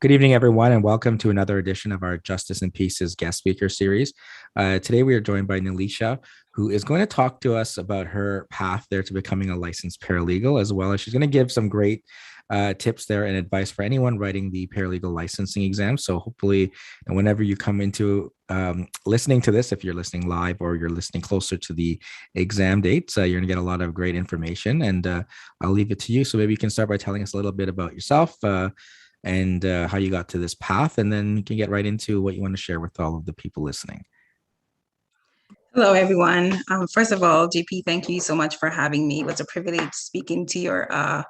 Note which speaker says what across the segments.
Speaker 1: Good evening, everyone, and welcome to another edition of our Justice and Pieces guest speaker series. Today, we are joined by Nelisha, who is going to talk to us about her path there to becoming a licensed paralegal, as well as she's going to give some great tips there and advice for anyone writing the paralegal licensing exam. So, hopefully, and whenever you come into listening to this, if you're listening live or you're listening closer to the exam dates, you're going to get a lot of great information. And I'll leave it to you. So, maybe you can start by telling us a little bit about yourself. And how you got to this path, and then you can get right into what you want to share with all of the people listening.
Speaker 2: Hello, everyone. First of all, JP, thank you so much for having me. It was a privilege speaking to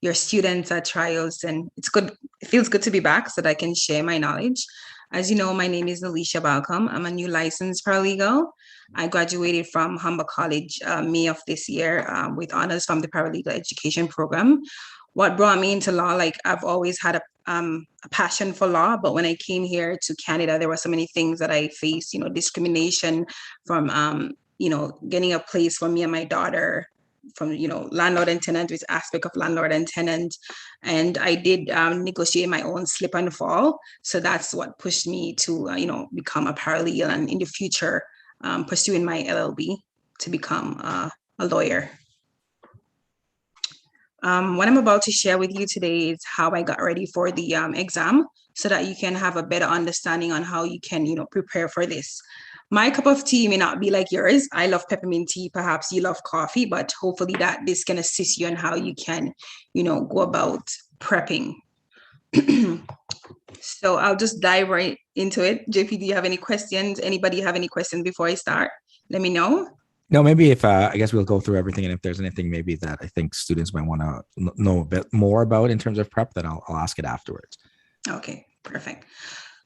Speaker 2: your students at trials, and it's good. It feels good to be back so that I can share my knowledge. As you know, my name is Nelisha Balcombe. I'm a new licensed paralegal. I graduated from Humber College May of this year with honors from the paralegal education program. What brought me into law, like I've always had a passion for law, but when I came here to Canada, there were so many things that I faced, discrimination from, getting a place for me and my daughter, from, landlord and tenant, which aspect of landlord and tenant. And I did negotiate my own slip and fall. So that's what pushed me to, become a paralegal, and in the future, pursuing my LLB to become a lawyer. What I'm about to share with you today is how I got ready for the exam, so that you can have a better understanding on how you can, prepare for this. My cup of tea may not be like yours. I love peppermint tea. Perhaps you love coffee, but hopefully this can assist you on how you can, go about prepping. So I'll just dive right into it. JP, do you have any questions? Anybody have any questions before I start? Let me know.
Speaker 1: No, maybe if I guess we'll go through everything, and if there's anything maybe that I think students might want to know a bit more about in terms of prep, then I'll ask it afterwards.
Speaker 2: Okay, perfect.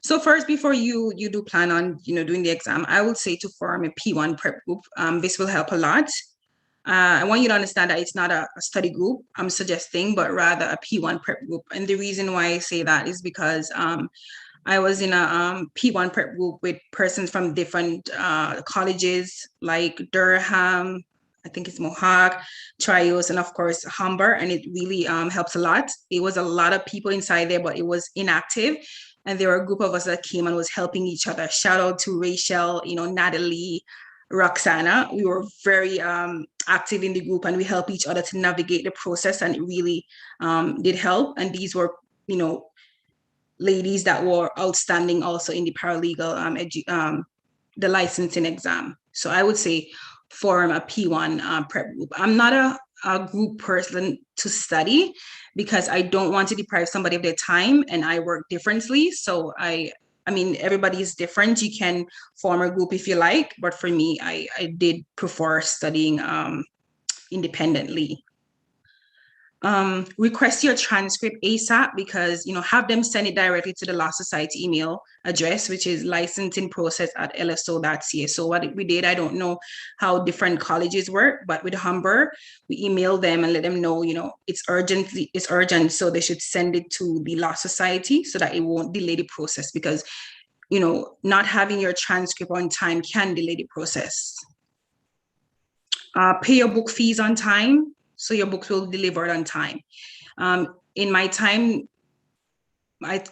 Speaker 2: So first, before you do plan on doing the exam, I would say to form a P1 prep group. This will help a lot. I want you to understand that it's not a study group I'm suggesting, but rather a P1 prep group. And the reason why I say that is because I was in a P1 prep group with persons from different colleges like Durham, I think it's Mohawk, Trios, and of course Humber, and it really helps a lot. It was a lot of people inside there, but it was inactive. And there were a group of us that came and was helping each other. Shout out to Rachel, Natalie, Roxana. We were very active in the group, and we helped each other to navigate the process, and it really did help. And these were, ladies that were outstanding also in the paralegal, the licensing exam. So I would say form a P1 prep group. I'm not a group person to study because I don't want to deprive somebody of their time, and I work differently. So I mean, everybody is different. You can form a group if you like, but for me, I did prefer studying independently. Request your transcript ASAP, because have them send it directly to the Law Society email address, which is licensingprocess@lso.ca. So what we did, I don't know how different colleges work, but with Humber, we emailed them and let them know, it's urgent, so they should send it to the Law Society so that it won't delay the process, because not having your transcript on time can delay the process. Pay your book fees on time, so your books will be delivered on time. In my time, I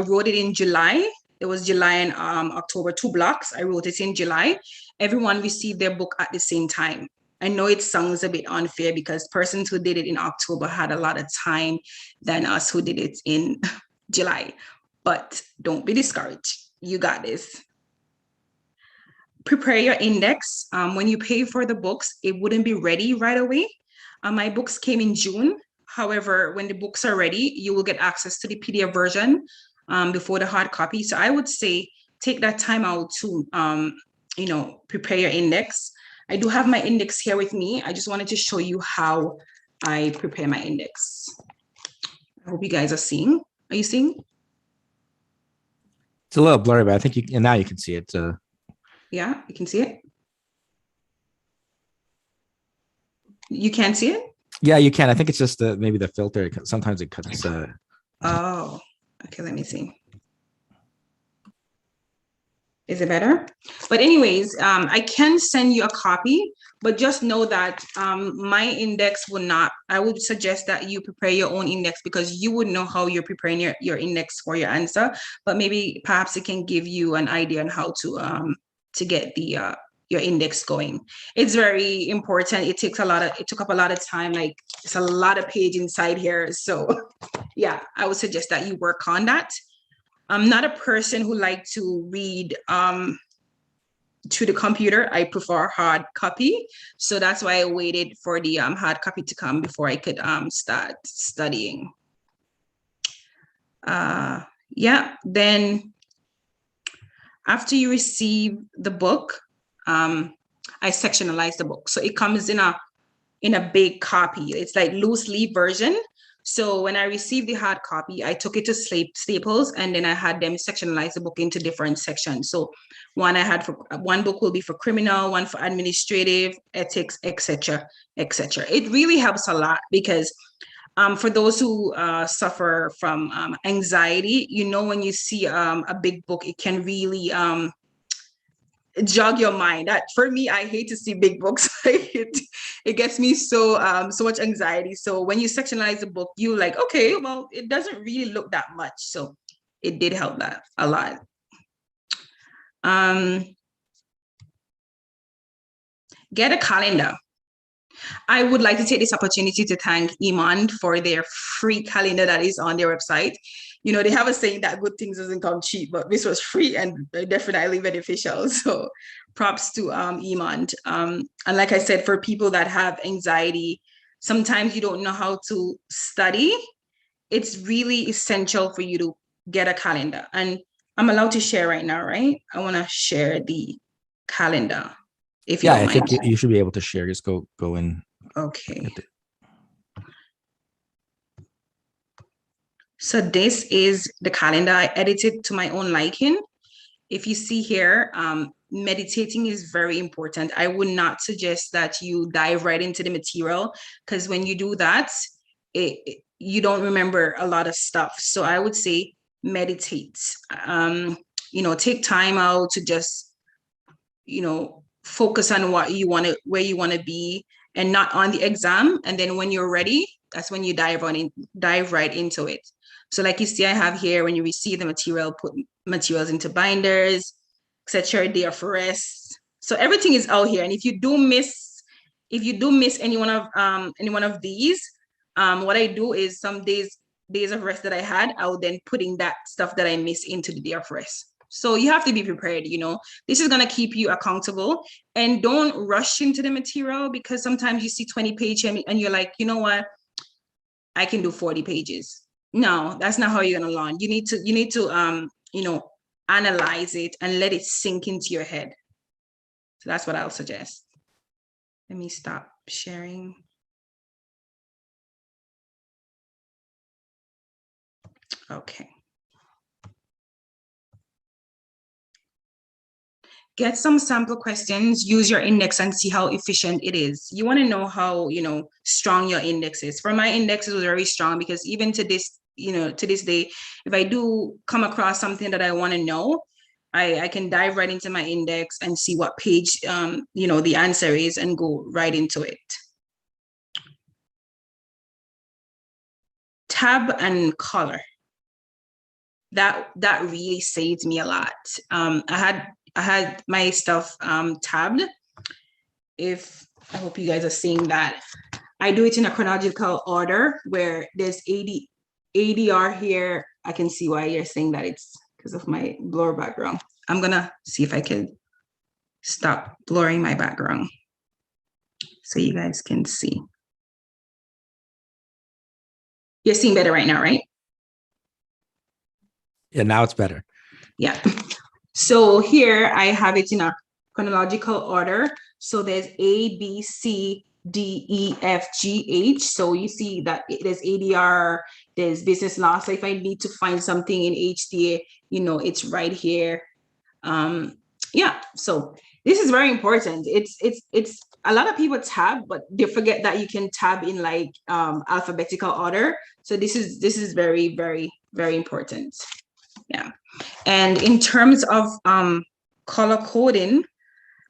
Speaker 2: wrote it in July. It was July and October, 2 blocks. I wrote it in July. Everyone received their book at the same time. I know it sounds a bit unfair because persons who did it in October had a lot of time than us who did it in July. But don't be discouraged. You got this. Prepare your index. When you pay for the books, it wouldn't be ready right away. My books came in June. However, when the books are ready, you will get access to the PDF version before the hard copy. So I would say take that time out to, prepare your index. I do have my index here with me. I just wanted to show you how I prepare my index. I hope you guys are seeing. Are you seeing?
Speaker 1: It's a little blurry, but I think now you can see it.
Speaker 2: Yeah, you can see it. You can't see it?
Speaker 1: Yeah, you can. I think it's just maybe the filter. Sometimes it cuts.
Speaker 2: Oh, okay. Let me see. Is it better? But anyways, I can send you a copy, but just know that my index will not, I would suggest that you prepare your own index because you would know how you're preparing your index for your answer, but maybe perhaps it can give you an idea on how to get the your index going. It's very important. It took up a lot of time, like it's a lot of page inside here. So yeah, I would suggest that you work on that. I'm not a person who like to read to the computer. I prefer hard copy. So that's why I waited for the hard copy to come before I could start studying. Yeah, then after you receive the book, I sectionalize the book. So it comes in a big copy. It's like loose leaf version. So when I received the hard copy, I took it to Staples, and then I had them sectionalize the book into different sections. So one book will be for criminal, one for administrative, ethics, etc., etc. It really helps a lot because for those who suffer from anxiety, when you see a big book, it can really jog your mind. That for me, I hate to see big books. It gets me so much anxiety. So when you sectionalize the book, you like, okay, well, it doesn't really look that much. So it did help that a lot. Get a calendar. I would like to take this opportunity to thank Iman for their free calendar that is on their website. They have a saying that good things doesn't come cheap, but this was free and definitely beneficial. So props to Iman. And like I said, for people that have anxiety, sometimes you don't know how to study. It's really essential for you to get a calendar. And I'm allowed to share right now, right? I want to share the calendar. If you don't mind.
Speaker 1: I think you should be able to share. Just go in.
Speaker 2: Okay. So this is the calendar. I edited to my own liking. If you see here, meditating is very important. I would not suggest that you dive right into the material because when you do that, you don't remember a lot of stuff. So I would say meditate. Take time out to just, focus on where you want to be and not on the exam. And then when you're ready, that's when you dive right into it. So like you see, I have here, when you receive the material, put materials into binders, etc. Day of rest. So everything is out here. And if you do miss any one of these, what I do is some days of rest that I had, I will then putting that stuff that I miss into the day of rest. So you have to be prepared, this is going to keep you accountable, and don't rush into the material because sometimes you see 20 pages and you're like, you know what, I can do 40 pages. No, that's not how you're going to learn. You need to, analyze it and let it sink into your head. So that's what I'll suggest. Let me stop sharing. Okay. Get some sample questions, use your index and see how efficient it is. You want to know how, strong your index is. For my index, it was very strong because even to this day, if I do come across something that I want to know, I can dive right into my index and see what page, the answer is and go right into it. Tab and color. That really saved me a lot. I had my stuff tabbed. I hope you guys are seeing that. I do it in a chronological order where there's ADR here. I can see why you're saying that it's because of my blur background. I'm gonna see if I can stop blurring my background so you guys can see. You're seeing better right now, right?
Speaker 1: Yeah, now it's better.
Speaker 2: Yeah. So here I have it in a chronological order. So there's A, B, C, D, E, F, G, H. So you see that there's ADR, there's business law. So if I need to find something in HDA, it's right here. Yeah, so this is very important. It's a lot of people tab, but they forget that you can tab in like alphabetical order. So this is very, very, very important. Yeah. And in terms of color coding,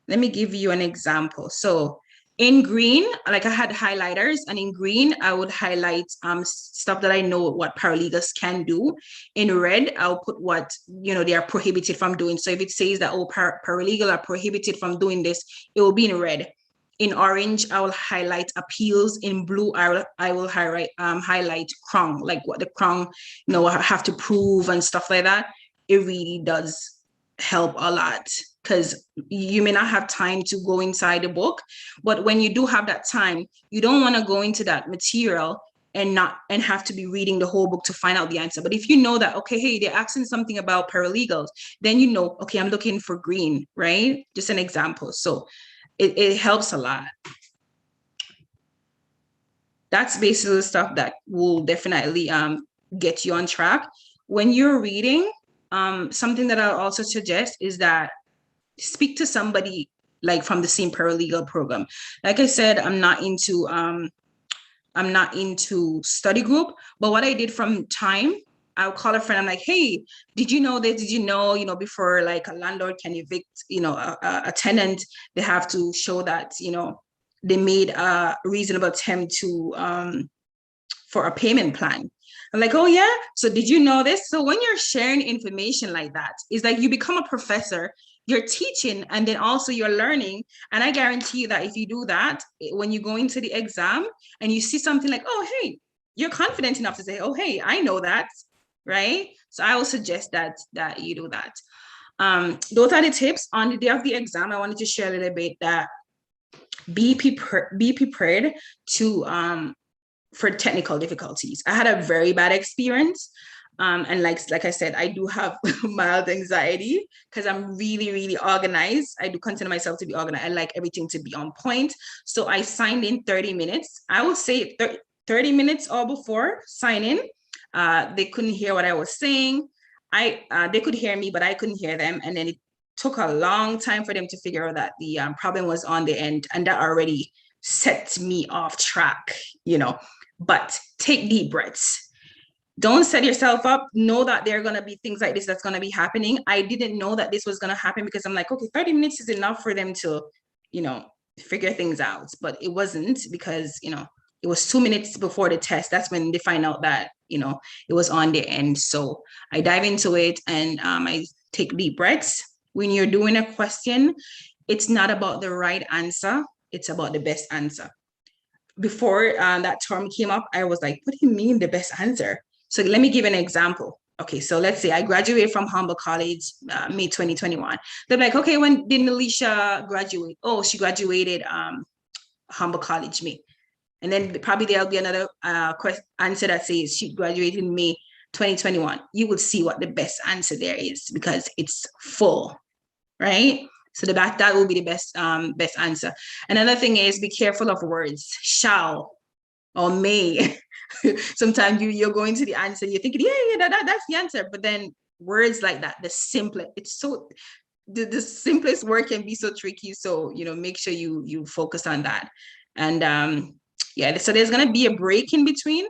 Speaker 2: let me give you an example. So in green, like I had highlighters, and in green, I would highlight stuff that I know what paralegals can do. In red, I'll put what, they are prohibited from doing. So if it says that, paralegal are prohibited from doing this, it will be in red. In orange, I will highlight appeals. In blue, I will highlight Crown, like what the Crown, have to prove and stuff like that. It really does help a lot, because you may not have time to go inside the book, but when you do have that time, you don't want to go into that material and have to be reading the whole book to find out the answer. But if you know that, okay, hey, they're asking something about paralegals, then okay, I'm looking for green, right? Just an example. So it helps a lot. That's basically the stuff that will definitely get you on track. When you're reading, something that I'll also suggest is that speak to somebody like from the same paralegal program. Like I said, I'm not into study group, but what I did from time, I'll call a friend. I'm like, hey, did you know this? Did you know, before like a landlord can evict, a tenant, they have to show that, they made a reasonable attempt for a payment plan. I'm like, oh yeah, so did you know this? So when you're sharing information like that, it's like you become a professor, you're teaching, and then also you're learning. And I guarantee you that if you do that, when you go into the exam and you see something like, oh, hey, you're confident enough to say, oh, hey, I know that, right? So I will suggest that you do that. Those are the tips. On the day of the exam, I wanted to share a little bit that be prepared to for technical difficulties. I had a very bad experience. And like I said, I do have mild anxiety because I'm really, really organized. I do consider myself to be organized. I like everything to be on point. So I signed in 30 minutes. I would say 30 minutes or before sign in. They couldn't hear what I was saying. They could hear me, but I couldn't hear them. And then it took a long time for them to figure out that the problem was on the end. And that already set me off track, But take deep breaths. Don't set yourself up. Know that there are going to be things like this that's going to be happening. I didn't know that this was going to happen because I'm like, okay, 30 minutes is enough for them to, figure things out. But it wasn't, because, it was 2 minutes before the test. That's when they find out that, it was on their end. So I dive into it, and I take deep breaths. When you're doing a question, it's not about the right answer. It's about the best answer. Before that term came up, I was like, what do you mean the best answer? So let me give an example. Okay, so let's say I graduated from Humble College, May 2021. They're like, okay, when did Nelisha graduate? Oh, she graduated Humble College, May. And then probably there'll be another answer that says she graduated in May 2021. You will see what the best answer there is, because it's full, right? So that will be the best answer. Another thing is, be careful of words. Shall or may. Sometimes you're going to the answer, you're thinking, yeah, that's the answer. But then words like that, the simplest word can be so tricky. So, make sure you focus on that. And so there's going to be a break in between.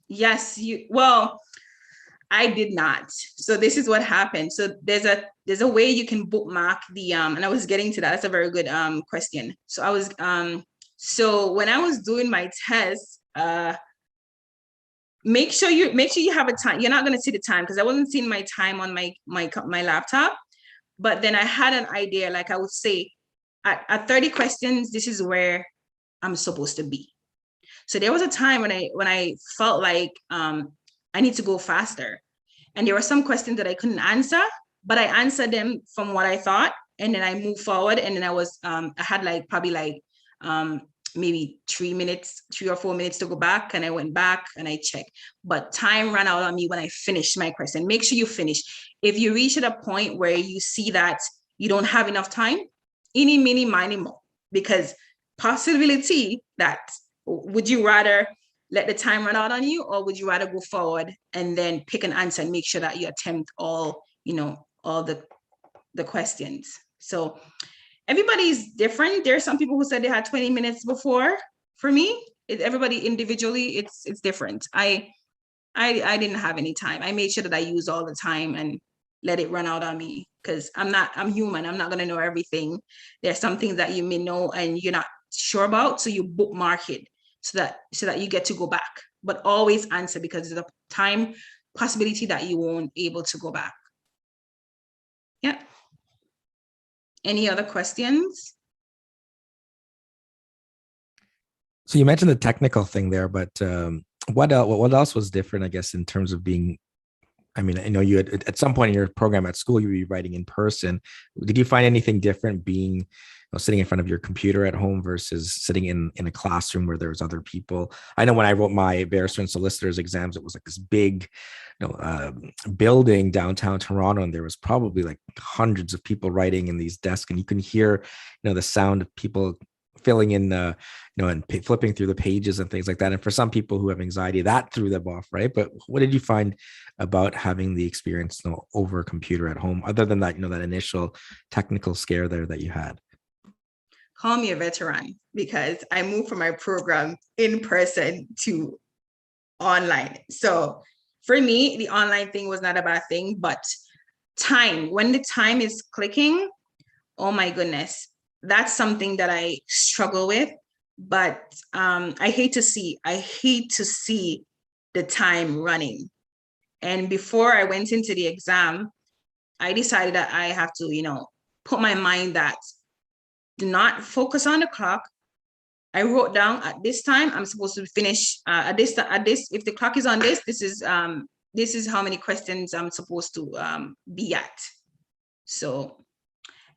Speaker 2: Yes, I did not. So this is what happened. So there's a way you can bookmark the and I was getting to that. That's a very good question. So I was so when I was doing my test, make sure you have a time. You're not going to see the time, because I wasn't seeing my time on my laptop. But then I had an idea, like I would say at 30 questions, this is where I'm supposed to be. So there was a time when I felt like I need to go faster. And there were some questions that I couldn't answer, but I answered them from what I thought. And then I moved forward. And then I had maybe 3 or 4 minutes to go back. And I went back and I checked. But time ran out on me when I finished my question. Make sure you finish. If you reach at a point where you see that you don't have enough time, eeny, meeny, miny, mo, because possibility that, would you rather let the time run out on you, or would you rather go forward and then pick an answer and make sure that you attempt all the questions? So everybody's different. There are some people who said they had 20 minutes before. For me, everybody individually, it's different. I didn't have any time. I made sure that I used all the time and let it run out on me, because I'm human. I'm not going to know everything. There's some things that you may know and you're not sure about. So you bookmark it so that you get to go back, but always answer, because there's a time possibility that you won't able to go back. Yeah. Any other questions?
Speaker 1: So you mentioned the technical thing there, but what else was different, I guess, in terms of being, I mean, I know you had at some point in your program at school, you were writing in person. Did you find anything different being, sitting in front of your computer at home versus sitting in a classroom where there was other people? I know when I wrote my barrister and solicitor's exams, it was like this big, building downtown Toronto, and there was probably like hundreds of people writing in these desks, and you can hear, the sound of people filling in the, and flipping through the pages and things like that. And for some people who have anxiety, that threw them off, right? But what did you find about having the experience, over a computer at home, other than that, that initial technical scare there that you had?
Speaker 2: Call me a veteran, because I moved from my program in person to online. So for me, the online thing was not a bad thing, but when the time is clicking, oh my goodness, that's something that I struggle with. But I hate to see the time running. And before I went into the exam, I decided that I have to, put my mind that do not focus on the clock. I wrote down at this time I'm supposed to finish at this. If the clock is on this is how many questions I'm supposed to be at. So,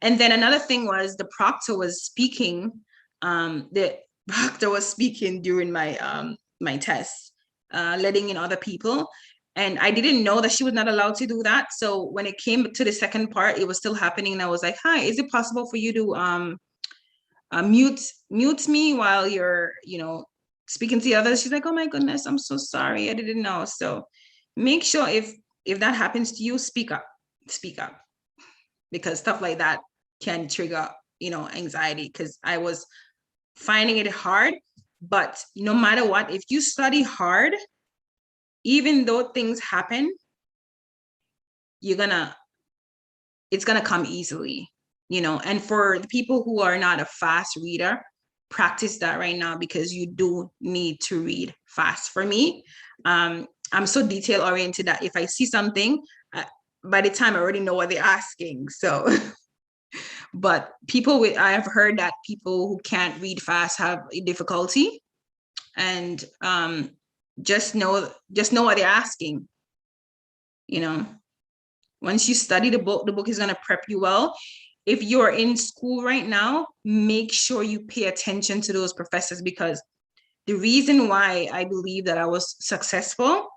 Speaker 2: and then another thing was the proctor was speaking. The proctor was speaking during my my test, letting in other people. And I didn't know that she was not allowed to do that. So when it came to the second part, it was still happening. And I was like, hi, is it possible for you to mute me while you're, speaking to the others? She's like, oh my goodness, I'm so sorry. I didn't know. So make sure if that happens to you, speak up, because stuff like that can trigger, anxiety, because I was finding it hard. But no matter what, if you study hard, even though things happen, it's gonna come easily, and for the people who are not a fast reader, practice that right now, because you do need to read fast. For me, I'm so detail oriented that if I see something, by the time I already know what they're asking. So but I have heard that people who can't read fast have a difficulty, and just know what they're asking. Once you study the book is going to prep you well. If you're in school right now, make sure you pay attention to those professors, because the reason why I believe that I was successful,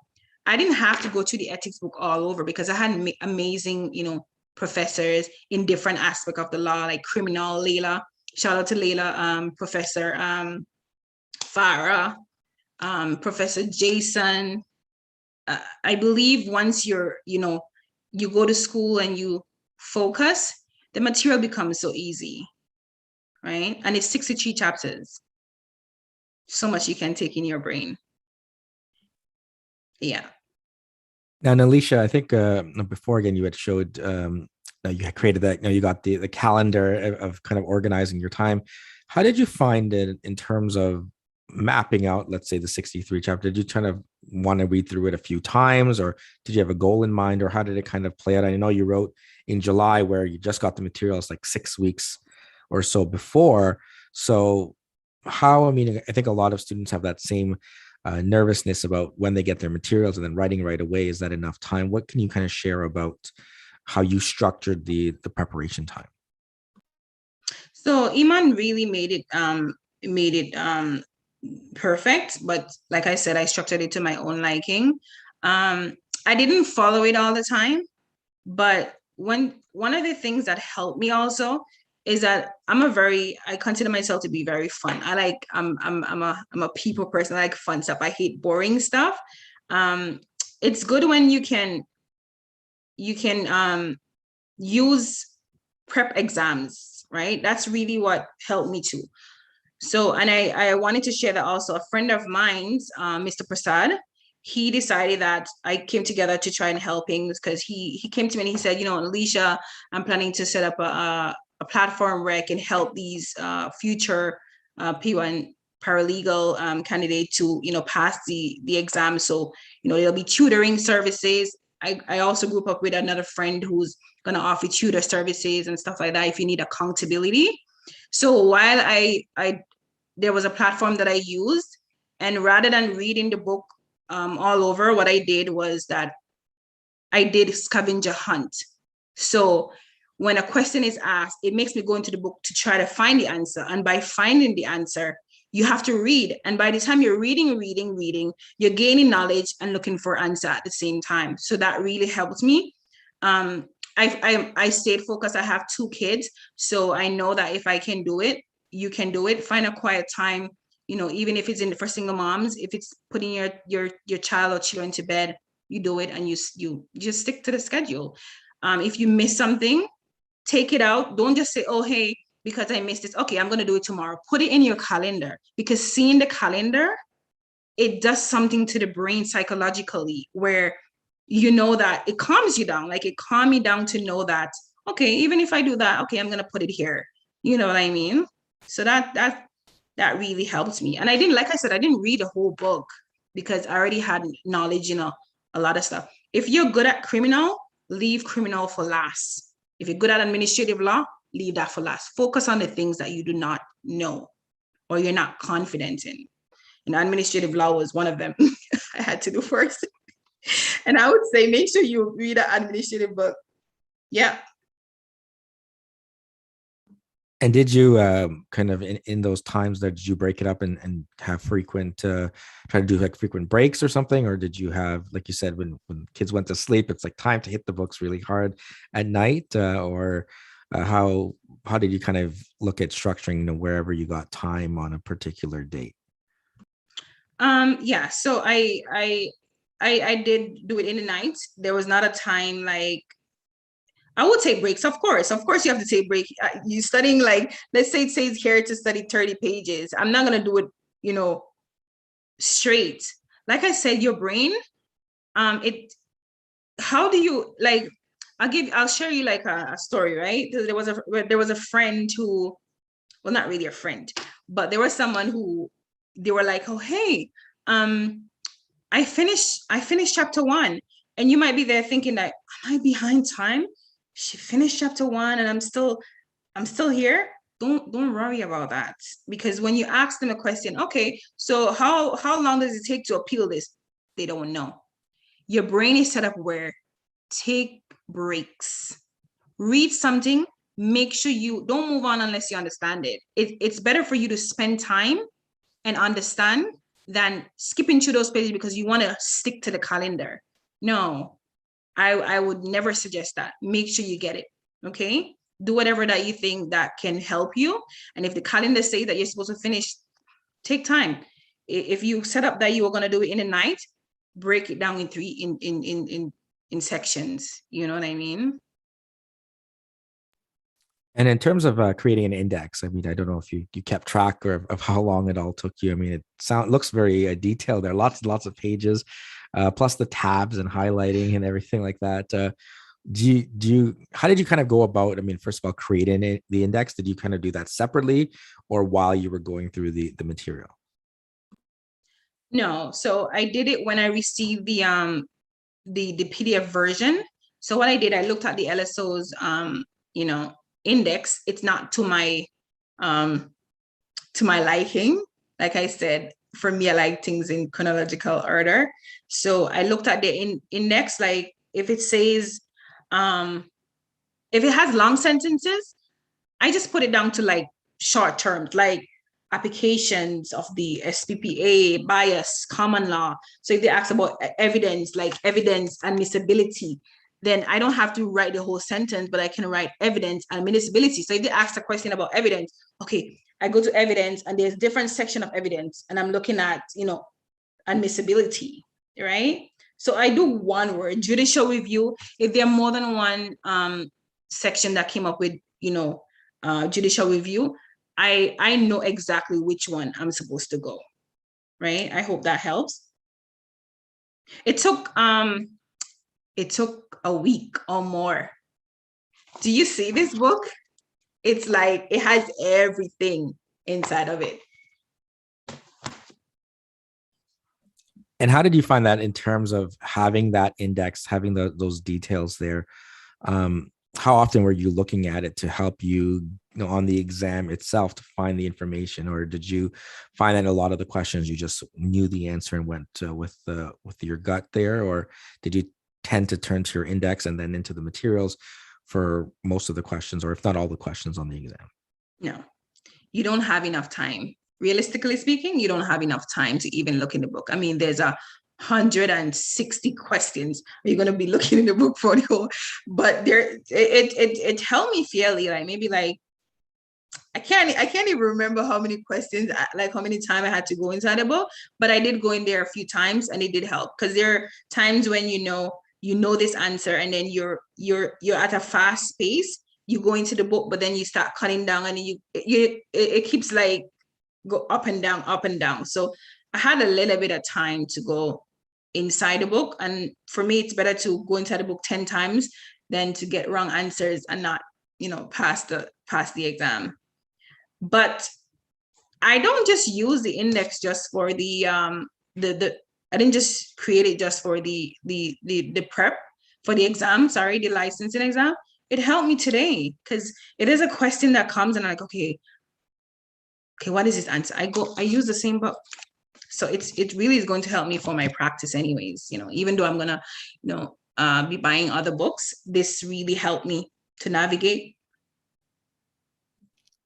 Speaker 2: I didn't have to go to the ethics book all over, because I had amazing, professors in different aspects of the law, like criminal. Layla, shout out to Layla, Professor Farah, Professor Jason. I believe once you go to school and you focus, the material becomes so easy, right? And it's 63 chapters. So much you can take in your brain. Yeah.
Speaker 1: Now, Nelisha, I think before, again, you had showed you had created that, you got the calendar of kind of organizing your time. How did you find it in terms of mapping out, let's say, the 63 chapter? Did you kind of want to read through it a few times, or did you have a goal in mind, or how did it kind of play out? I know you wrote in July, where you just got the materials like 6 weeks or so before. So I mean, I think a lot of students have that same nervousness about when they get their materials and then writing right away. Is that enough time? What can you kind of share about how you structured the preparation time?
Speaker 2: So Iman really made it perfect, but like I said, I structured it to my own liking. I didn't follow it all the time, but one of the things that helped me also is that I consider myself to be very fun. I'm a people person. I like fun stuff. I hate boring stuff. It's good when you can use prep exams, right? That's really what helped me too. So, and I wanted to share that also. A friend of mine's, Mr. Prasad, he decided that I came together to try and help him, because he came to me and he said, Nelisha, I'm planning to set up a platform where I can help these future P1 paralegal candidate to pass the exam. So there'll be tutoring services. I also group up with another friend who's going to offer tutor services and stuff like that if you need accountability. So while I there was a platform that I used, and rather than reading the book all over, what I did was that I did scavenger hunt. So when a question is asked, it makes me go into the book to try to find the answer. And by finding the answer, you have to read. And by the time you're reading, you're gaining knowledge and looking for answer at the same time. So that really helps me. I stayed focused. I have 2 kids. So I know that if I can do it, you can do it. Find a quiet time, even if it's for single moms, if it's putting your child or children to bed, you do it, and you just stick to the schedule. If you miss something, take it out. Don't just say, oh, hey, because I missed this, okay, I'm going to do it tomorrow. Put it in your calendar, because seeing the calendar, it does something to the brain psychologically, where that it calms you down. Like, it calmed me down to know that, okay, even if I do that, okay, I'm going to put it here. You know what I mean? So that really helped me. And I didn't, like I said, I didn't read the whole book because I already had knowledge, a lot of stuff. If you're good at criminal, leave criminal for last. If you're good at administrative law, leave that for last. Focus on the things that you do not know or you're not confident in. And administrative law was one of them I had to do first. And I would say, make sure you read an administrative book. Yeah.
Speaker 1: And did you kind of in those times that did you break it up and have frequent try to do like frequent breaks or something, or did you have, like you said, when kids went to sleep, it's like time to hit the books really hard at night, or how did you kind of look at structuring wherever you got time on a particular date?
Speaker 2: Yeah. So I did do it in the night. There was not a time like, I would take breaks, of course. Of course, you have to take break. You studying, like, let's say it says here to study 30 pages. I'm not gonna do it, straight. Like I said, your brain, how do you, like, I'll share you like a story, right? There was a friend who, well, not really a friend, but there was someone who, they were like, oh, hey, I finished chapter 1. And you might be there thinking that, am I behind time? She finished chapter 1 and I'm still here. Don't worry about that. Because when you ask them a question, okay, so how long does it take to appeal this? They don't know. Your brain is set up where, take breaks. Read something, make sure you don't move on unless you understand it. It's better for you to spend time and understand than skipping through those pages because you want to stick to the calendar. No, I would never suggest that. Make sure you get it. Okay. Do whatever that you think that can help you. And if the calendar says that you're supposed to finish, take time. If you set up that you are going to do it in the night, break it down in in sections. You know what I mean?
Speaker 1: And in terms of creating an index, I mean, I don't know if you kept track of how long it all took you. I mean, looks very detailed. There are lots and lots of pages, plus the tabs and highlighting and everything like that. How did you kind of go about? I mean, first of all, creating the index. Did you kind of do that separately, or while you were going through the material?
Speaker 2: No, so I did it when I received the PDF version. So what I did, I looked at the LSO's you know, index. It's not to my liking. Like I said, for me, I like things in chronological order. So I looked at the index, like if it says if it has long sentences, I just put it down to like short terms, like applications of the SPPA, bias, common law. So if they ask about evidence, like evidence admissibility, then I don't have to write the whole sentence, but I can write evidence admissibility. So if they ask a question about evidence, okay, I go to evidence and there's different section of evidence and I'm looking at, admissibility, right? So I do one word, judicial review. If there are more than one section that came up with, judicial review, I know exactly which one I'm supposed to go, right? I hope that helps. It took a week or more. Do you see this book? It's like it has everything inside of it.
Speaker 1: And how did you find that in terms of having that index, having those details there? How often were you looking at it to help you, on the exam itself to find the information, or did you find that a lot of the questions you just knew the answer and went with your gut there, or did you tend to turn to your index and then into the materials for most of the questions, or if not all the questions on the exam?
Speaker 2: No, you don't have enough time. Realistically speaking, you don't have enough time to even look in the book. I mean, there's 160 questions. Are you going to be looking in the book for the whole? But it held me fairly, like maybe like I can't even remember how many questions, like how many times I had to go inside the book, but I did go in there a few times and it did help because there are times when you know this answer and then you're at a fast pace. You go into the book, but then you start cutting down and it keeps like go up and down, up and down. So I had a little bit of time to go inside the book, and for me, it's better to go inside the book 10 times than to get wrong answers and not, pass the exam. But I don't just use the index just for the I didn't just create it just for the prep for the exam, sorry, the licensing exam. It helped me today because it is a question that comes and I'm like, okay, what is this answer? I use the same book. So it really is going to help me for my practice anyways, even though I'm gonna, be buying other books, this really helped me to navigate.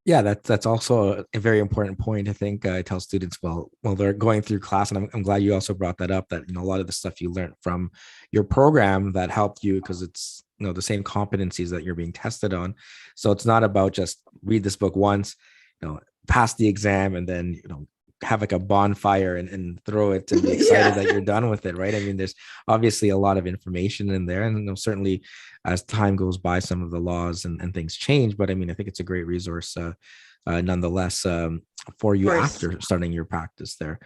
Speaker 1: Yeah, that's also a very important point. I think I tell students while they're going through class, and I'm glad you also brought that up. That a lot of the stuff you learned from your program that helped you because it's the same competencies that you're being tested on. So it's not about just read this book once, pass the exam, and then have like a bonfire and throw it and be excited that you're done with it, right? I mean, there's obviously a lot of information in there, and certainly as time goes by, some of the laws and things change. But I mean, I think it's a great resource nonetheless for
Speaker 2: Of
Speaker 1: you
Speaker 2: course.
Speaker 1: after starting your practice there.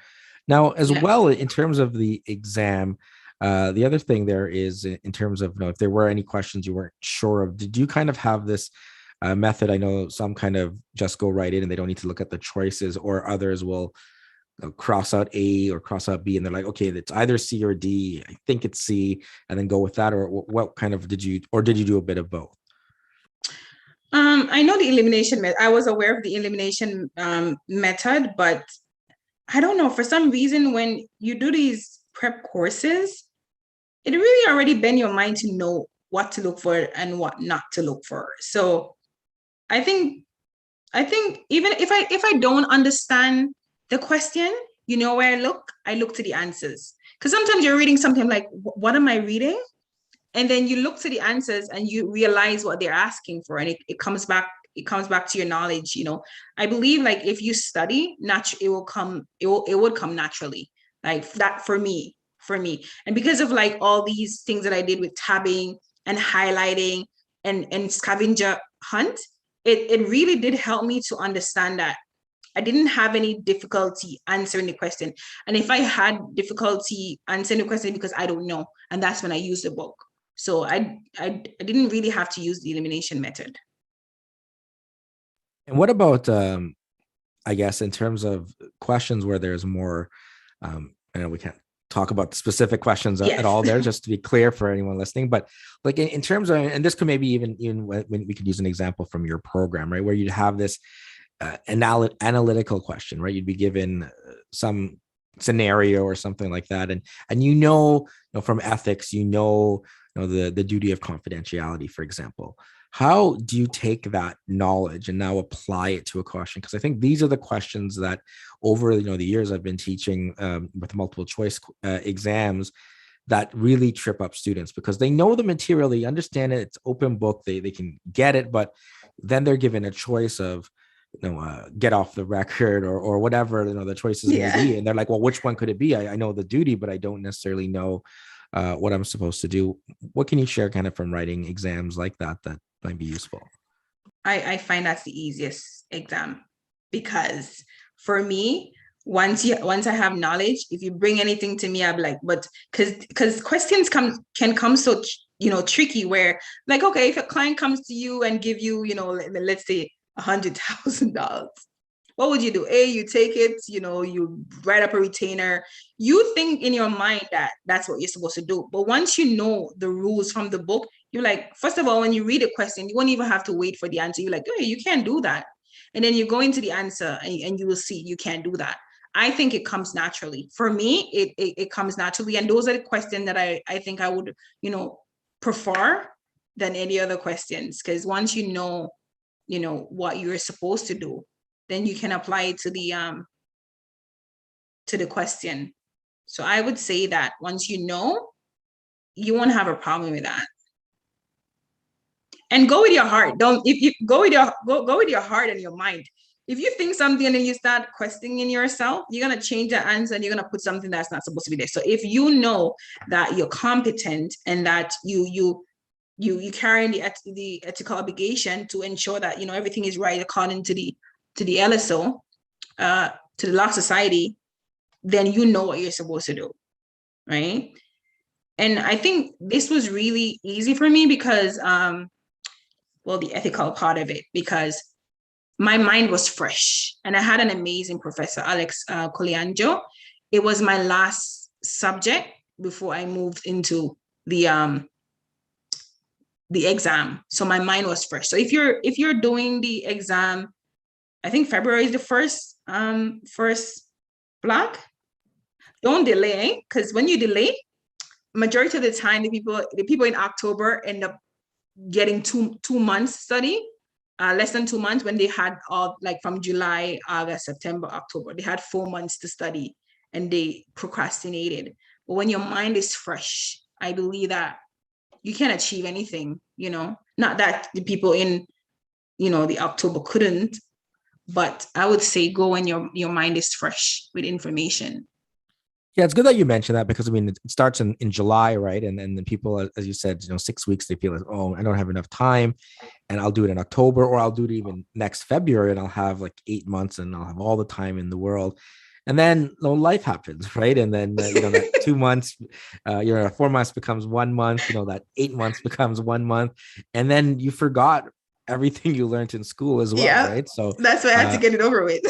Speaker 1: Now, as
Speaker 2: Yeah.
Speaker 1: well, in terms of the exam, the other thing there is in terms of if there were any questions you weren't sure of, did you kind of have this method? I know some kind of just go right in and they don't need to look at the choices, or others will cross out A or cross out B, and they're like, okay, it's either C or D. I think it's C, and then go with that. Or what kind of did you do a bit of both?
Speaker 2: I know the elimination method. I was aware of the elimination method, but I don't know. For some reason, when you do these prep courses, it really already bend your mind to know what to look for and what not to look for. So I think I think even if I don't understand the question, you know where I look to the answers. Because sometimes you're reading something like, what am I reading? And then you look to the answers and you realize what they're asking for, and it comes back to your knowledge. I believe like if you study, it would come naturally, like that for me. And because of like all these things that I did with tabbing and highlighting and scavenger hunt, it really did help me to understand that I didn't have any difficulty answering the question. And if I had difficulty answering the question because I don't know, and that's when I used the book. So I didn't really have to use the elimination method.
Speaker 1: And what about I guess in terms of questions where there's more, I know we can't talk about specific questions at
Speaker 2: Yes.
Speaker 1: all there, just to be clear for anyone listening, but like in terms of, and this could maybe even when we could use an example from your program, right, where you'd have this analytical question, right? You'd be given some scenario or something like that, and from ethics, the duty of confidentiality, for example. How do you take that knowledge and now apply it to a question? Because I think these are the questions that over the years I've been teaching with multiple choice exams that really trip up students because they know the material, they understand it, it's open book, they can get it, but then they're given a choice of get off the record or whatever the choices may
Speaker 2: Yeah.
Speaker 1: be, and they're like, well, which one could it be? I know the duty, but I don't necessarily know what I'm supposed to do. What can you share kind of from writing exams like that might be useful?
Speaker 2: I find that's the easiest exam because for me, once I have knowledge, if you bring anything to me, I'll be like, but because questions can come so tricky where like, okay, if a client comes to you and give you, let's say $100,000, what would you do? You take it, you write up a retainer. You think in your mind that that's what you're supposed to do. But once you know the rules from the book, you're like, first of all, when you read a question, you won't even have to wait for the answer. You're like, hey, you can't do that. And then you go into the answer and you will see you can't do that. I think it comes naturally. For me, it comes naturally. And those are the questions that I think I would, prefer than any other questions. Because once what you're supposed to do, then you can apply it to the question. So I would say that once you won't have a problem with that. And go with your heart. Don't if you go with your heart and your mind. If you think something and then you start questioning yourself, you're gonna change the answer and you're gonna put something that's not supposed to be there. So if you know that you're competent and that you carry the ethical obligation to ensure that everything is right according to the LSO, to the Law Society, then you know what you're supposed to do, right? And I think this was really easy for me because, the ethical part of it, because my mind was fresh and I had an amazing professor, Alex Colianjo. It was my last subject before I moved into the exam. So my mind was fresh. So if you're doing the exam, I think February is the first block. Don't delay, because when you delay, majority of the time the people in October end up getting two months study, less than 2 months, when they had all like from July, August, September, October, they had 4 months to study and they procrastinated. But when your mind is fresh, I believe that you can achieve anything, not that the people in, the October couldn't, but I would say go when your mind is fresh with information.
Speaker 1: Yeah, it's good that you mentioned that, because I mean, it starts in July, right? And then the people, as you said, 6 weeks, they feel like, oh, I don't have enough time, and I'll do it in October, or I'll do it even next February, and I'll have like 8 months, and I'll have all the time in the world. And then life happens, right? And then that 2 months, 4 months becomes 1 month. That 8 months becomes 1 month, and then you forgot everything you learned in school as well,
Speaker 2: Yeah,
Speaker 1: right? So
Speaker 2: that's why I had to get it over with.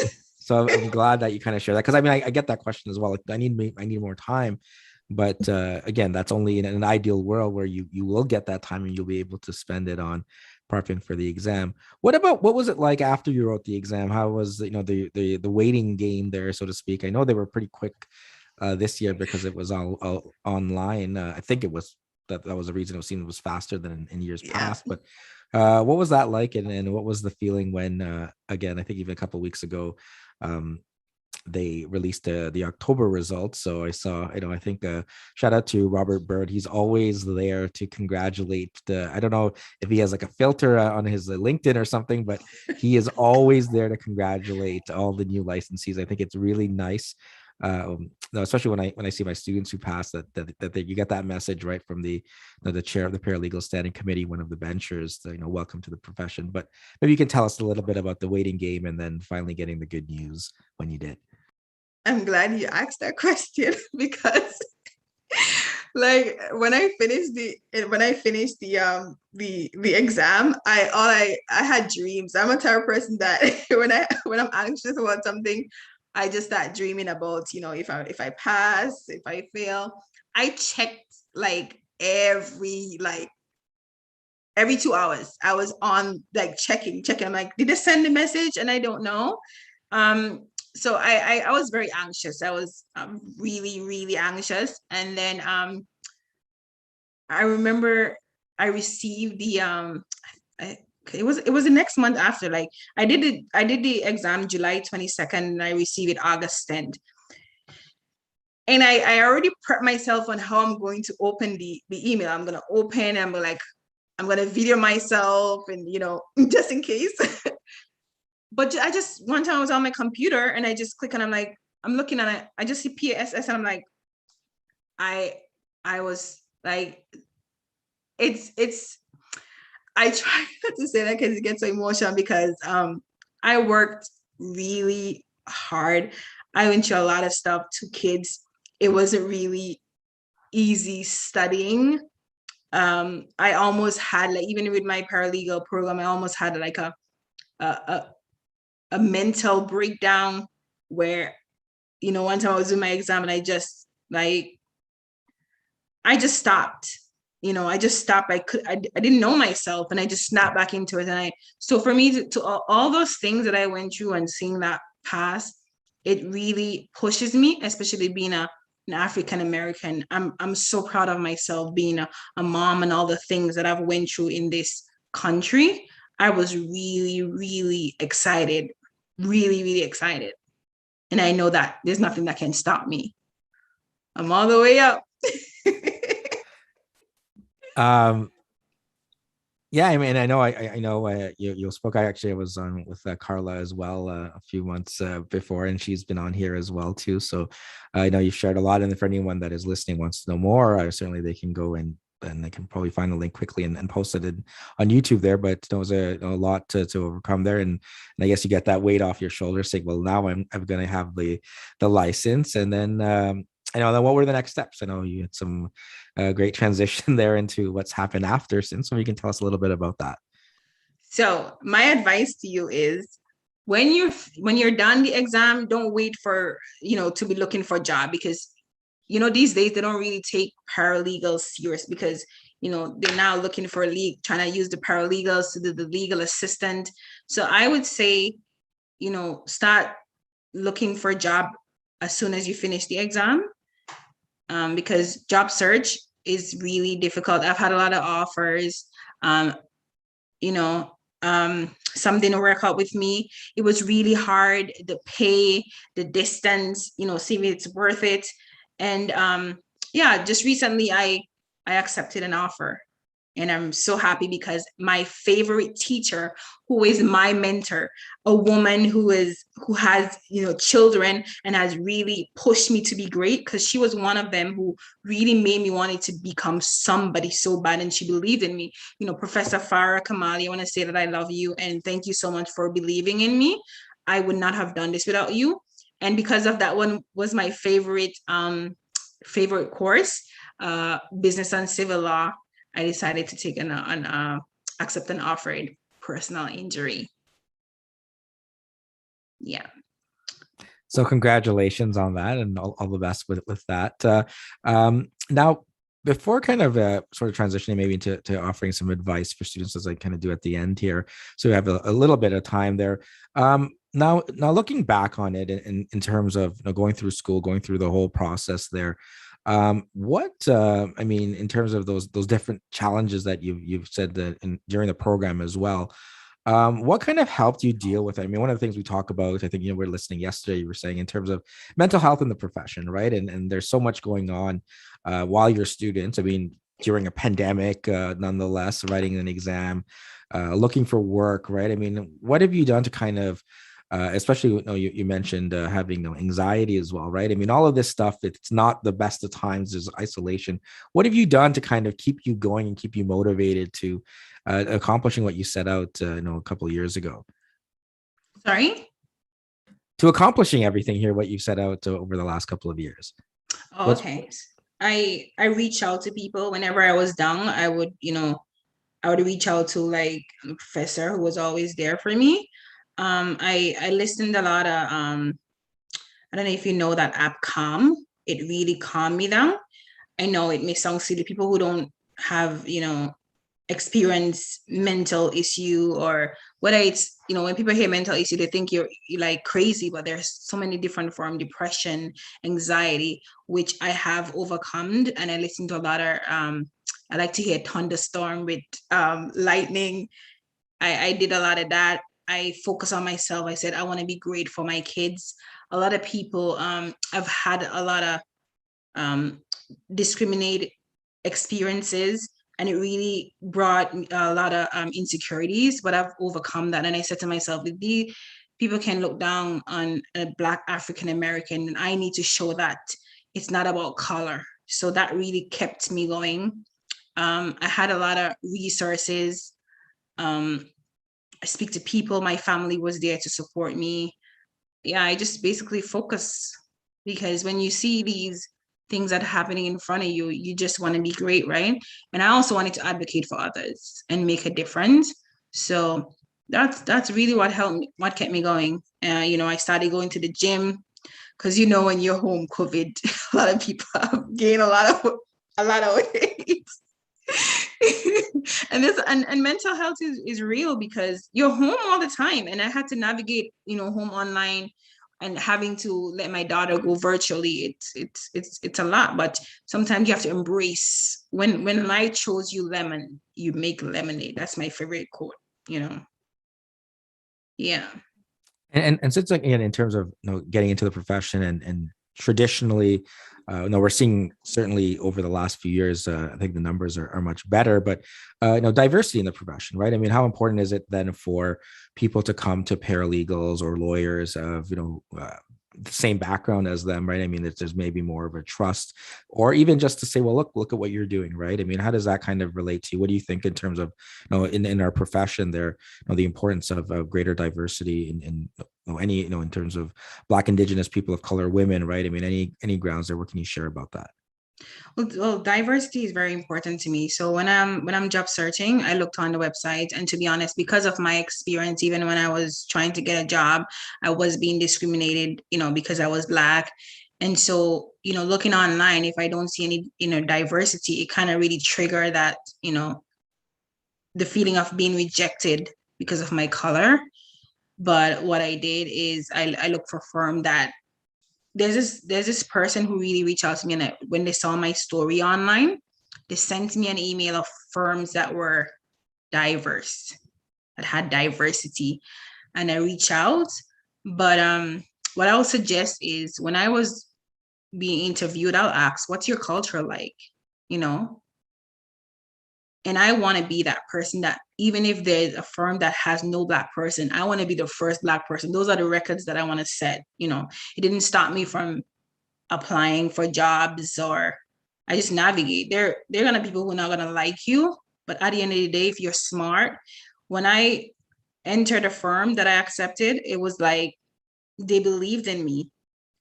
Speaker 1: So I'm glad that you kind of share that, because I mean, I get that question as well. Like, I need more time, but again, that's only in an ideal world where you will get that time and you'll be able to spend it on prepping for the exam. What was it like after you wrote the exam? How was the waiting game there, so to speak? I know they were pretty quick this year because it was all online. I think it was that was the reason it was faster than in years past. But what was that like, and what was the feeling when again, I think even a couple of weeks ago, they released the October results. So I think shout out to Robert Bird. He's always there to congratulate I don't know if he has like a filter on his LinkedIn or something, but he is always there to congratulate all the new licensees. I think it's really nice. Especially when I see my students who pass that you get that message right from the chair of the paralegal standing committee, one of the benchers, welcome to the profession. But maybe you can tell us a little bit about the waiting game and then finally getting the good news when you did.
Speaker 2: I'm glad you asked that question because like when I finished the exam, I had dreams. I'm a type of person that when I'm anxious about something, I just start dreaming about, if I pass, if I fail. I checked like every 2 hours. I was on like checking. I'm like, did they send the message? And I don't know. So I was very anxious. I was really, really anxious. And then I remember I received it was the next month after. Like I did the exam July 22nd and I received it August 10th. And I already prepped myself on how I'm going to open the email. I'm gonna open, I'm gonna video myself and just in case. But I just one time I was on my computer and I just click and I'm like, I'm looking at it, I just see PSS and I'm like, I was like, it's I try not to say that because it gets so emotional because I worked really hard. I went through a lot of stuff to kids. It wasn't really easy studying. I almost had, like, even with my paralegal program, I almost had like a, a mental breakdown where, one time I was doing my exam and I just stopped. I just stopped. I didn't know myself, and I just snapped back into it. So for me to all those things that I went through and seeing that pass, it really pushes me, especially being an African American. I'm so proud of myself being a mom and all the things that I've went through in this country. I was really, really excited, really, really excited. And I know that there's nothing that can stop me. I'm all the way up.
Speaker 1: Um, yeah, I mean, I know, I know you spoke. I was on with Carla as well a few months before, and she's been on here as well too. So I know you've shared a lot. And for anyone that is listening wants to know more, certainly they can go and they can probably find the link quickly and post it on YouTube there. But there was a lot to overcome there, and I guess you get that weight off your shoulders, saying, "Well, now I'm going to have the license," and then I know. Then what were the next steps? I know you had some great transition there into what's happened after since. So you can tell us a little bit about that.
Speaker 2: So my advice to you is when you're done the exam, don't wait for, to be looking for a job, because these days they don't really take paralegals serious, because they're now looking for trying to use the paralegals to do the legal assistant. So I would say, start looking for a job as soon as you finish the exam, because job search is really difficult. I've had a lot of offers. Um, you know, some didn't work out with me. It was really hard, the pay, the distance, see if it's worth it. And yeah, just recently I accepted an offer, and I'm so happy because my favorite teacher, who is my mentor, a woman who has children and has really pushed me to be great, because she was one of them who really made me wanted to become somebody so bad, and she believed in me. Professor Farah Kamali, I want to say that I love you and thank you so much for believing in me. I would not have done this without you. And because of that, one was my favorite course, business and civil law. I decided to take accept an offered personal injury. Yeah.
Speaker 1: So congratulations on that, and all the best with that. Now, before kind of sort of transitioning maybe to offering some advice for students, as I kind of do at the end here, so we have a little bit of time there. Now looking back on it in terms of going through school, going through the whole process there, what I mean, in terms of those different challenges that you've said that during the program as well, what kind of helped you deal with it? I mean, one of the things we talk about, I think, we were listening yesterday, you were saying in terms of mental health in the profession, right? And there's so much going on while you're students. I mean, during a pandemic, nonetheless, writing an exam, looking for work, right? I mean, what have you done to kind of especially you mentioned having anxiety as well, right? I mean, all of this stuff, it's not the best of times, there's isolation. What have you done to kind of keep you going and keep you motivated to accomplishing what you set out a couple of years ago?
Speaker 2: Sorry?
Speaker 1: To accomplishing everything here, what you've set out over the last couple of years.
Speaker 2: Oh,
Speaker 1: What's
Speaker 2: okay. I reach out to people whenever I was down. I would reach out to, like, a professor who was always there for me. I listened a lot of I don't know if you know that app Calm. It really calmed me down. I know it may sound silly. People who don't have, experience mental issue, or whether it's, when people hear mental issue, they think you're like crazy, but there's so many different forms: depression, anxiety, which I have overcome. And I listen to a lot of I like to hear thunderstorm with lightning. I did a lot of that. I focus on myself. I said I want to be great for my kids. A lot of people I've had a lot of um discriminated experiences, and it really brought a lot of insecurities, but I've overcome that. And I said to myself, if the people can look down on a Black African American, and I need to show that it's not about color. So that really kept me going. I had a lot of resources. I speak to people. My family was there to support me. yeah, I just basically focus, because when you see these things that are happening in front of you, you just want to be great, right? And I also wanted to advocate for others and make a difference. So that's really what helped me, what kept me going. I started going to the gym, because when you're home COVID, a lot of people have gained a lot of weight. And mental health is real, because you're home all the time, and I had to navigate home online, and having to let my daughter go virtually. It's a lot, but sometimes you have to embrace, when life shows you lemon, you make lemonade. That's my favorite quote. Yeah.
Speaker 1: And since, like, again, in terms of getting into the profession, and traditionally, we're seeing, certainly over the last few years, I think the numbers are much better, but diversity in the profession, right? I mean, how important is it then for people to come to paralegals or lawyers of the same background as them, right? I mean, there's maybe more of a trust, or even just to say, well, look at what you're doing, right? I mean, how does that kind of relate to you? What do you think in terms of in our profession there, the importance of greater diversity in any, in terms of Black, Indigenous, people of color, women, right? I mean, any grounds there? What can you share about that?
Speaker 2: Well, diversity is very important to me. So when I'm job searching, I looked on the website, and to be honest, because of my experience, even when I was trying to get a job, I was being discriminated, because I was Black. And so, looking online, if I don't see any, diversity, it kind of really trigger that, the feeling of being rejected because of my color. But what I did is I looked for firm that there's this person who really reached out to me, and when they saw my story online, they sent me an email of firms that were diverse, that had diversity, and I reach out. But what I would suggest is, when I was being interviewed, I'll ask, "What's your culture like?" You know, and I want to be that person that, even if there's a firm that has no Black person, I want to be the first Black person. Those are the records that I want to set. It didn't stop me from applying for jobs, or I just navigate. They're gonna be people who are not gonna like you, but at the end of the day, if you're smart, when I entered a firm that I accepted, it was like they believed in me.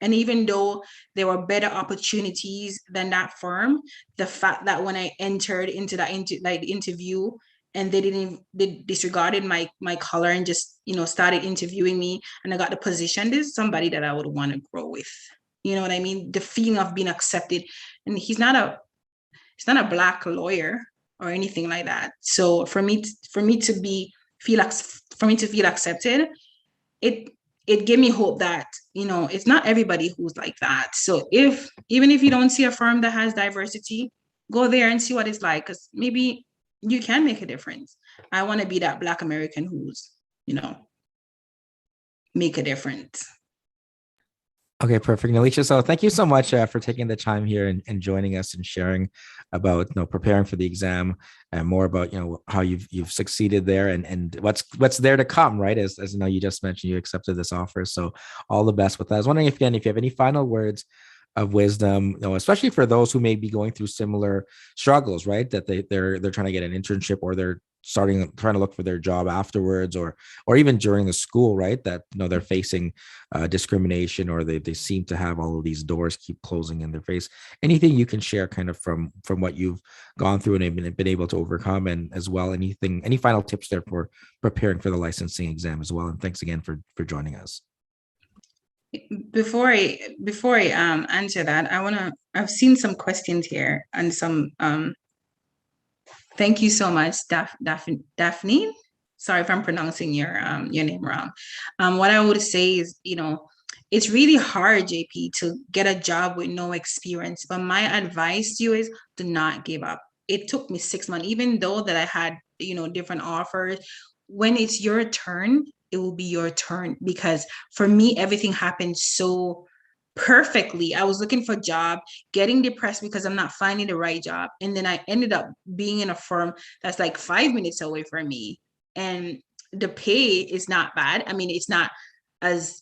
Speaker 2: And even though there were better opportunities than that firm, the fact that when I entered into that interview, and they disregarded my color, and just started interviewing me, and I got the position, this is somebody that I would want to grow with. You know what I mean? The feeling of being accepted. And he's not a Black lawyer or anything like that. So for me to feel accepted, it it gave me hope that it's not everybody who's like that. So even if you don't see a firm that has diversity, go there and see what it's like, because maybe you can make a difference. I want to be that Black American who's make a difference.
Speaker 1: Okay, perfect, Nelisha. So thank you so much for taking the time here, and joining us and sharing about preparing for the exam, and more about how you've succeeded there, and what's there to come, right? As you just mentioned, you accepted this offer. So all the best with that. I was wondering if you have any final words of wisdom, especially for those who may be going through similar struggles, right? That they're trying to get an internship, or they're trying to look for their job afterwards, or even during the school, right? That they're facing discrimination, or they seem to have all of these doors keep closing in their face. Anything you can share, kind of from what you've gone through and been able to overcome, and as well, any final tips there for preparing for the licensing exam as well. And thanks again for joining us.
Speaker 2: Before I answer that, I've seen some questions here, and some thank you so much, Daphne. Sorry if I'm pronouncing your name wrong. What I would say is, it's really hard, JP, to get a job with no experience. But my advice to you is, do not give up. It took me 6 months, even though that I had, different offers. When it's your turn, it will be your turn, because for me, everything happened so perfectly. I was looking for a job, getting depressed because I'm not finding the right job. And then I ended up being in a firm that's like 5 minutes away from me. And the pay is not bad. I mean, it's not as,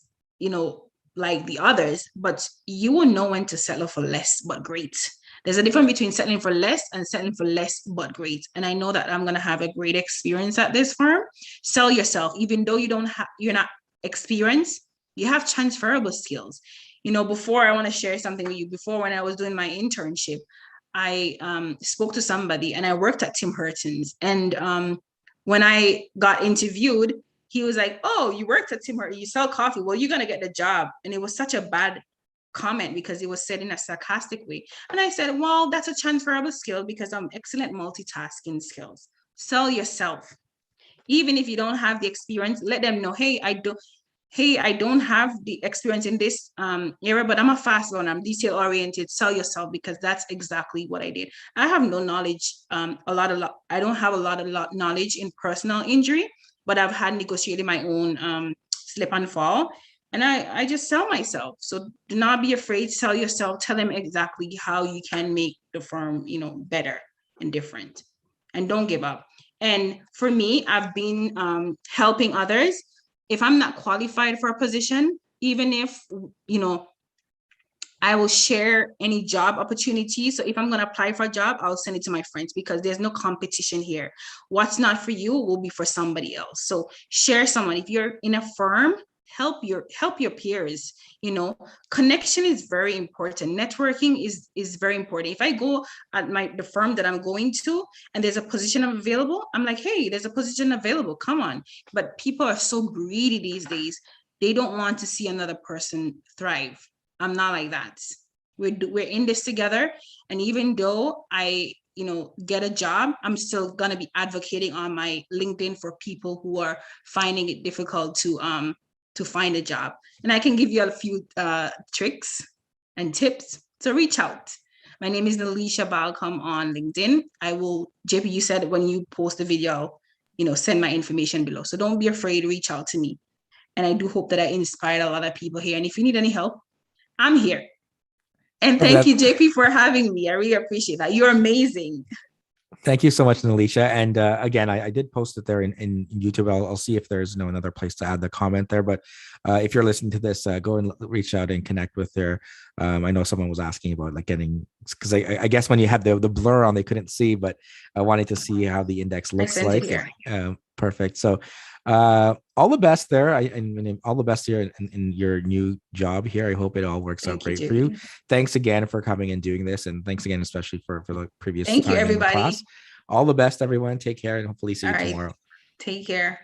Speaker 2: like the others, but you will know when to settle for less but great. There's a difference between settling for less and settling for less but great. And I know that I'm gonna have a great experience at this firm. Sell yourself, even though you're not experienced. You have transferable skills. Before, I want to share something with you. Before, when I was doing my internship, I spoke to somebody, and I worked at Tim Hortons. And when I got interviewed, he was like, "Oh, you worked at Tim Hortons, you sell coffee. Well, you're going to get the job." And it was such a bad comment because it was said in a sarcastic way. And I said, well, that's a transferable skill because I'm excellent multitasking skills. Sell yourself. Even if you don't have the experience, let them know, hey, I don't have the experience in this area, but I'm a fast learner. I'm detail oriented. Sell yourself, because that's exactly what I did. I have no knowledge, I don't have a lot of knowledge in personal injury, but I've had negotiated my own slip and fall. And I just sell myself. So do not be afraid. Sell yourself. Tell them exactly how you can make the firm, better and different. And don't give up. And for me, I've been helping others. If I'm not qualified for a position, even if, I will share any job opportunity. So if I'm going to apply for a job, I'll send it to my friends, because there's no competition here. What's not for you will be for somebody else. So share someone. If you're in a firm, help your peers. Connection is very important. Networking is very important. If I go at the firm that I'm going to and there's a position available, I'm like, hey, there's a position available, come on. But people are so greedy these days. They don't want to see another person thrive. I'm not like that. We're in this together. And even though I get a job, I'm still gonna be advocating on my LinkedIn for people who are finding it difficult to find a job. And I can give you a few tricks and tips. So reach out. My name is Nelisha Balcombe on LinkedIn. JP, you said when you post the video, send my information below. So don't be afraid, reach out to me. And I do hope that I inspired a lot of people here. And if you need any help, I'm here. And thank you, JP, for having me. I really appreciate that. You're amazing.
Speaker 1: Thank you so much, Nelisha. And again, I did post it there in YouTube. I'll see if there's another place to add the comment there. But if you're listening to this, go and reach out and connect with her. I know someone was asking about getting, because I guess when you had the blur on, they couldn't see, but I wanted to see how the index looks like. Perfect. So all the best there. And all the best here in your new job here. I hope it all works out great for you. Thanks again for coming and doing this. And thanks again, especially for the previous
Speaker 2: Thank you, everybody.
Speaker 1: All the best, everyone. Take care, and hopefully see you tomorrow.
Speaker 2: Take care.